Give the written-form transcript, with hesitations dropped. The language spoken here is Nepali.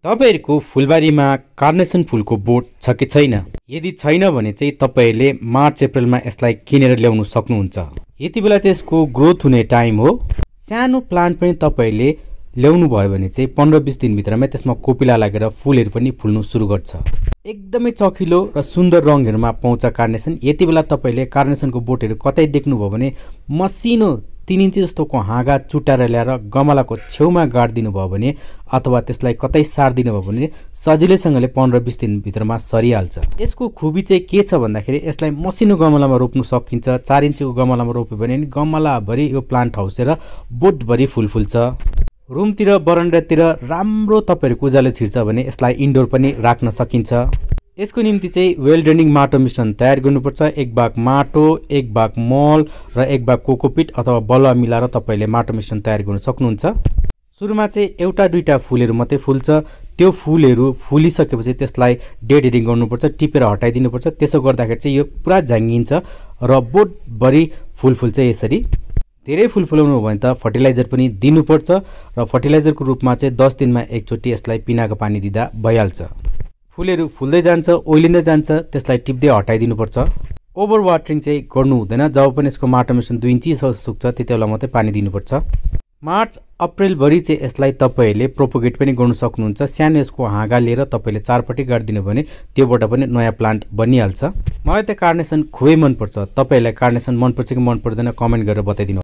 तपाईहरुको फुलबारीमा कार्नेसन फुलको बोट छ कि छैन? यदि छैन भने चाहिँ तपाईहरुले मार्च अप्रिलमा यसलाई किनेर ल्याउन सक्नुहुन्छ। यति बेला चाहिँ यसको ग्रोथ हुने टाइम हो। सानो प्लान्ट पनि तपाईहरुले ल्याउनु भयो भने चाहिँ 15-20 दिन भित्रमै त्यसमा कोपिला लागेर फुलहरु पनि फुल्नु सुरु गर्छ। एकदमै चखिलो र सुन्दर रङहरुमा पाउँछ कार्नेसन। यति बेला तपाईले कार्नेसनको बोटहरु कतै देख्नुभयो भने मसिनो 3 इन्ची जस्तोको हाँगा चुटाएर ल्याएर गमलाको छेउमा गाड्दिनु भयो भने अथवा त्यसलाई कतै सार्दिनु भयो भने सजिलैसँगले 15-20 दिन भित्रमा सरिहाल्छ। यसको खुबी चाहिँ के छ भन्दाखेरि यसलाई मसिनो गमलामा रोप्नु सकिन्छ। 4 इन्चीको गमलामा रोप्यो भने गमलाभरि यो प्लान्ट हाउसेर बोटभरि फुल फुल्छ। रुमतिर बरन्डातिर राम्रो तपाईहरुको उज्यालो छिर्छ भने यसलाई इन्डोर पनि राख्न सकिन्छ। यसको निम्ति चाहिँ वेल ड्रेनिङ माटो मिश्रण तयार गर्नुपर्छ। 1 भाग माटो, 1 भाग मल र 1 भाग कोकोपिट अथवा बलुवा मिलाएर तपाईले माटो मिश्रण तयार गर्न सक्नुहुन्छ। सुरुमा चाहिँ एउटा दुईटा फुलहरु मात्रै फुल्छ। त्यो फुलहरु फुलिसकेपछि त्यसलाई डेड हेडिङ गर्नुपर्छ, टिपेर हटाइदिनुपर्छ। त्यसो गर्दाखेरि चाहिँ यो पुरा झाङ्गिन्छ र बोटभरि फुल फुल्छ। यसरी धेरै फुल फुलाउनु हो भने त फर्टिलाइजर पनि दिनुपर्छ र फर्टिलाइजरको रूपमा चाहिँ 10 दिनमा एकचोटी यसलाई पिनाको पानी दिदा भइहाल्छ। फुलहरु फुल्दै जान्छ, ओइलिँदै जान्छ, त्यसलाई टिप्दै हटाइदिनुपर्छ। ओभर वाटरिङ चाहिँ गर्नु हुँदैन। जब पनि यसको माटो मिश्रण 2 इन्ची सुक्छ त्यति बेला मात्रै पानी दिनुपर्छ। मार्च अप्रिल भरि चाहिँ यसलाई तपाईहरुले प्रोपोगेट पनि गर्न सक्नुहुन्छ। सानो यसको हाँगा लिएर तपाईले चारपट्टि गाड्दिनु भने त्योबाट पनि नयाँ प्लान्ट बनिहाल्छ। मलाई त कार्नेसन खुबै मन पर्छ। तपाईहरुलाई कार्नेसन मन पर्छ कि मन पर्दैन कमेन्ट गरेर बताइदिनु।